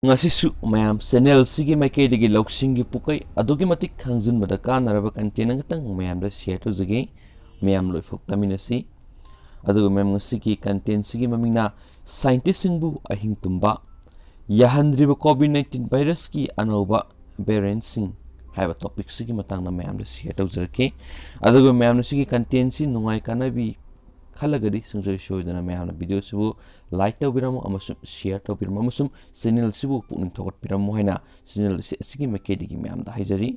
ngasisu mayam channel sigi maikei digi loksingi pukai adugi matik khangjun bada kanaraba content ngatang mayam da share to jage mayam loifuk taminasi aduga mayam ngasigi content sigi mamingna scientist singbu ahing tumba yahandriba covid-19 virus ki anoba variant sing haiba topic sigi matangna mayam da share to jage aduga mayam sigi content si nungai kanabi khalagadi sungjai shoidana mayamna video sibu like tawbiramo amasum share tawbiramo amasum channel sibu pukning thokat piramo haina channel sigi makedigi mayamda haijari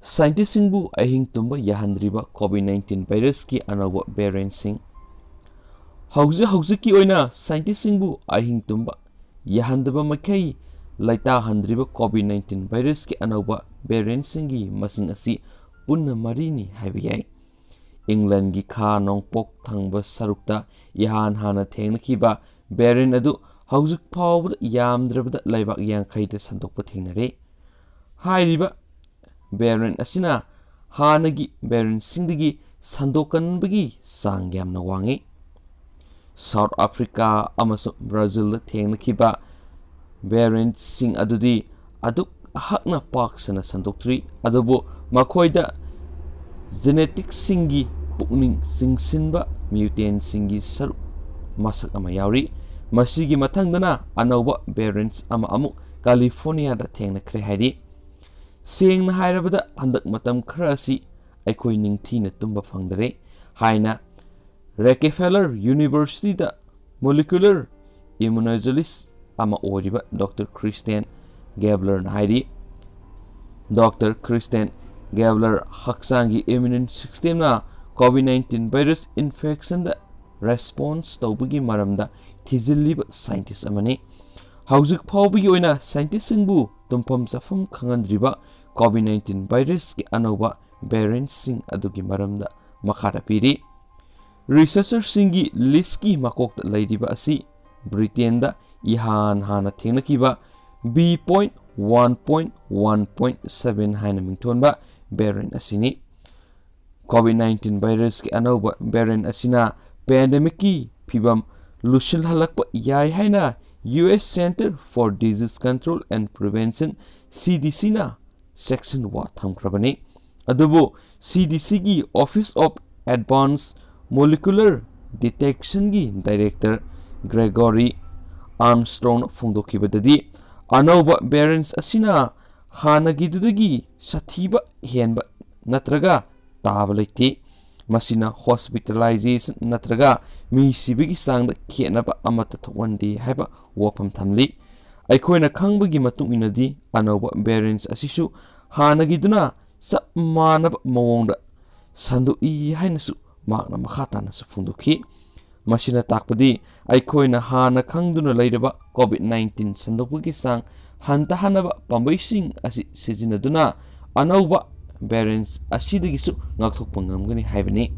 scientist singbu ahing tumba yahandriba covid-19 virus ki anoba variant sing hauji ki oina scientist singbu ahing tumba yahandaba makai laita handriba covid-19 virus ki anoba variant singi masing asi punna marini haibiyai England gi kha nongpok thangba sarukta ihan hana thengnakiba variant adu haujuk phawbda yamdrabda laibak yankhaida sandokpa thengnare hairiba variant asina hanagi variant singdigi sandokanbagi sang yamna wangi South Africa amaso Brazil da thengnakiba variant sing adudi aduk hakna paksana sandoktri adubu makoida genetic singi pukning singsinba mutant singi saru masak ama yauri masigi mathangdana anoba variants ama amuk California da thengna khre haidi sengna hairabada handak matam khara si aikoi ningthina tumba phangdare haina Rockefeller University da molecular immunologist ama oriba Dr. Christian Gabler na haidi Dr. Christian Gabler haksangi immune system na COVID-19 virus infection da response tawbagi maramda thizilliba scientist amani haujuk phawbagi oina scientist singbu tumpham safam khangandriba COVID-19 virus ki anoba variant sing adugi maramda makhara piri researcher singi list ki makok da laidiba asi Britain da ihan hana thengnakiba B.1.1.7 haina mingthonba variant asini COVID-19 virus ki anoba variant asina pandemic ki phibam lushil halakpa yai haina US Center for Disease Control and Prevention CDC na section wa thamkrabani adubu CDC gi Office of Advanced Molecular Detection gi director Gregory Armstrong phungdokibadadi anoba variants asina hanagidudagi sathiba henba natraga tabalati masina hospitalization natraga mi sibigi sangda khenaba amata thwandi haiba wafam thamli aikoina khangbagi matung inadi anoba variants asisu hanagiduna sapmanaba mawongda sandu I hainasu makna makhatana su phungdoki masina takpadi aikoina hana khangduna lairaba covid-19 sandokpagi sang hanta hanaba pambaising asi sijinaduna anauba variants asidagisu ngakthokpa ngamgani haibani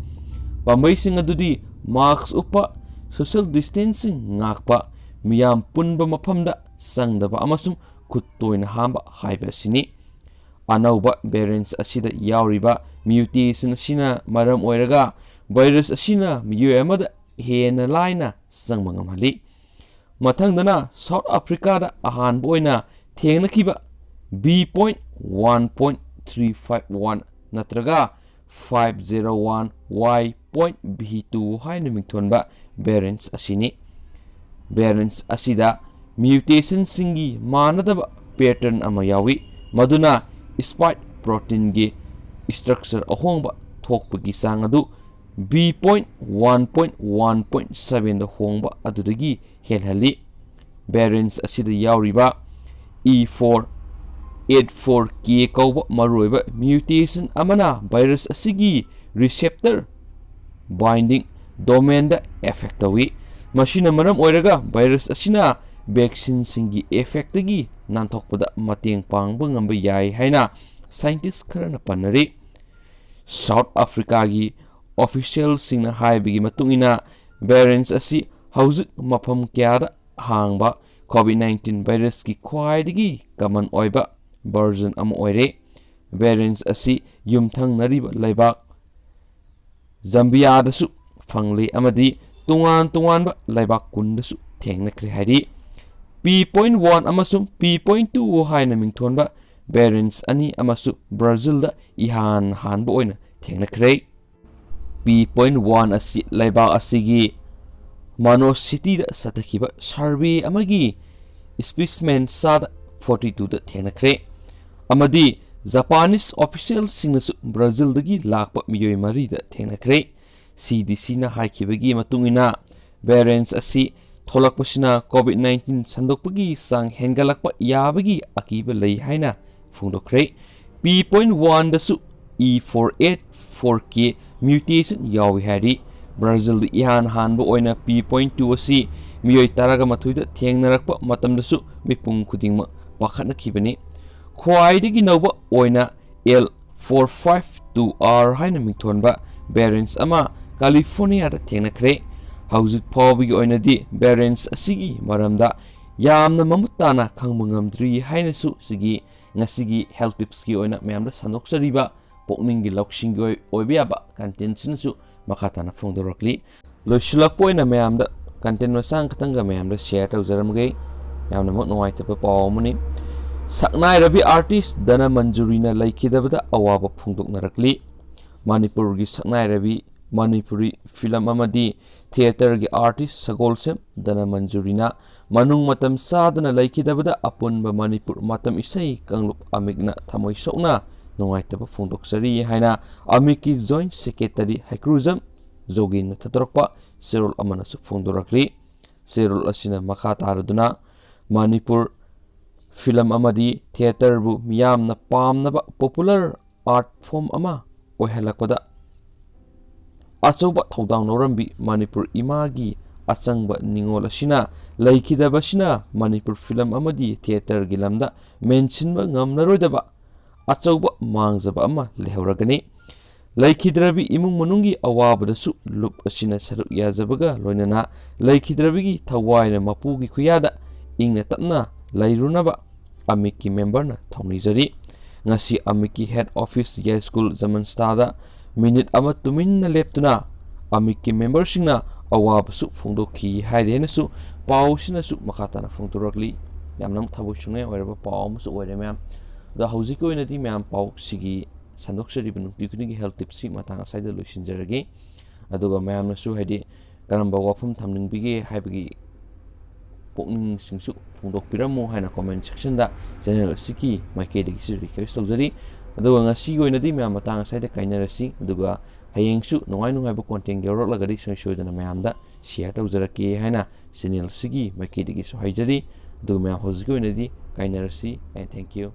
pambaising adudi mask upa social distancing ngakpa miyam punba maphamda sangdaba amasung khuttoina hamba haiba asini anauba variants asida yauriba mutation asina maram oiraga virus asina miyoy amada hena laina sangma ngamhali mathangdana South Africa da ahanba oina thengnakiba B.1.351 natraga 501Y.B2 haina mingthonba variants asini variants asida mutation singi manadaba pattern ama yawi maduna spike protein gi structure ahongba thokpagi sang adu B.1.1.7 da hongba adudagi helhali variants asida yauriba E484K kauba maroiba mutation amana virus asigi receptor binding domain da effect tawi machine maram oiraga virus asina vaccine singi effect gi nanthokpada mateng pangba ngamba yai haina scientist kharana panari South Africa gi official singna haibigi matungina variants asi haujuk mafam kyada hangba COVID-19 virus ki khwaidagi common oiba version ama oire variants asi yumthang nariba laibak Zambia dasu phangli amadi tungan tungan ba laibak kun dasu thengna kri hari P.1 amasung P.2 haina mingthonba variants ani amasu Brazil da ihan hanba oina thengnakhre. P.1 asi laibak asigi Mano City da satakhiba survey amagi specimen sada 42 da thengnakhre. Amadi Japanese official singnasu Brazil dagi lakpa miyoi mari da thengnakhre. CDC na haikibagi matungina variants asi tholakpasina COVID-19 sandokpagi sang hengalakpa yabagi akiba lei haina phungdokre. P.1 dasu E484K mutation yawi hari Brazil da ihan hanba oina P.2 asi miyoi taraga mathuida thengnarakpa matamdasu mipung khudingma pakhatnakhibani. Khwaidagi nauba oina L452R haina mingthonba variants ama California da thengnakhre. Haujik phawbigi oinadi variants asigi maramda yamna mamutana khangba ngamdri hainasu sigi ngasigi health tips ki oina mayamda sanoksariba pokningi loksingi oibiaba content sinasu makatana phongdorakli. Loisulakpo oina mayamda content masang katanga mayamda share tawjaramge yamna mot nuwaitaba pawmani. Saknai rabi artist dana manjurina laikidabada awaba phongdoknarakli. Manipur gi saknai rabi Manipuri film amadi theater gi artist Sagolsem dana manjurina manung matam sadana laikidabada apunba Manipur matam isai kanglup amigna thamoi sokna nungaitaba phongdoksari haina amiki joint secretary Hakruzam Jogin thatorokpa serol amanasu phongdorakli. Serol asina makha taraduna Manipur film amadi theater bu miyamna pamnaba popular art form ama oihalakpada Achoba thodang norambi Manipur imagi achangba ningol asina laikidabasina Manipur film amadi theater gilamda mentionba ngamnaroidaba achoba mangjaba ama lehoragani. Laikidrabi imung manungi awabadasu lup asina saruk yajabaga loinana laikidrabigi thawaina mapugi khuyada ingna tapna lairunaba amiki member na thaunijari. Ngasi amiki head office ya school Zamanstada minute ama tuminna leptuna amiki member singna awabasu phongdokhi hairenasu pawsinasu makatana phongdorakli. Yamnam thabu sungne oiraba pawmasu oire ma'am da haujik oinadi ma'am paw sigi sandoksari banu tikuni health tips matang saida loisinjarage aduga ma'am nasu haidi karamba wafum thamningbige haibagi pokning singsu phongdokpiramo haina comment section da channel asiki maikedi gi request tawjari. Aduga ngasi oinadi ma'am matang saida kainarasi aduga hayengsu nongai nongai bu content yorolagadi soidana ma'am da share tawjarake haina channel asiki maikedi gi so haijari. Aduga ma'am haujik oinadi kainarasi and thank you.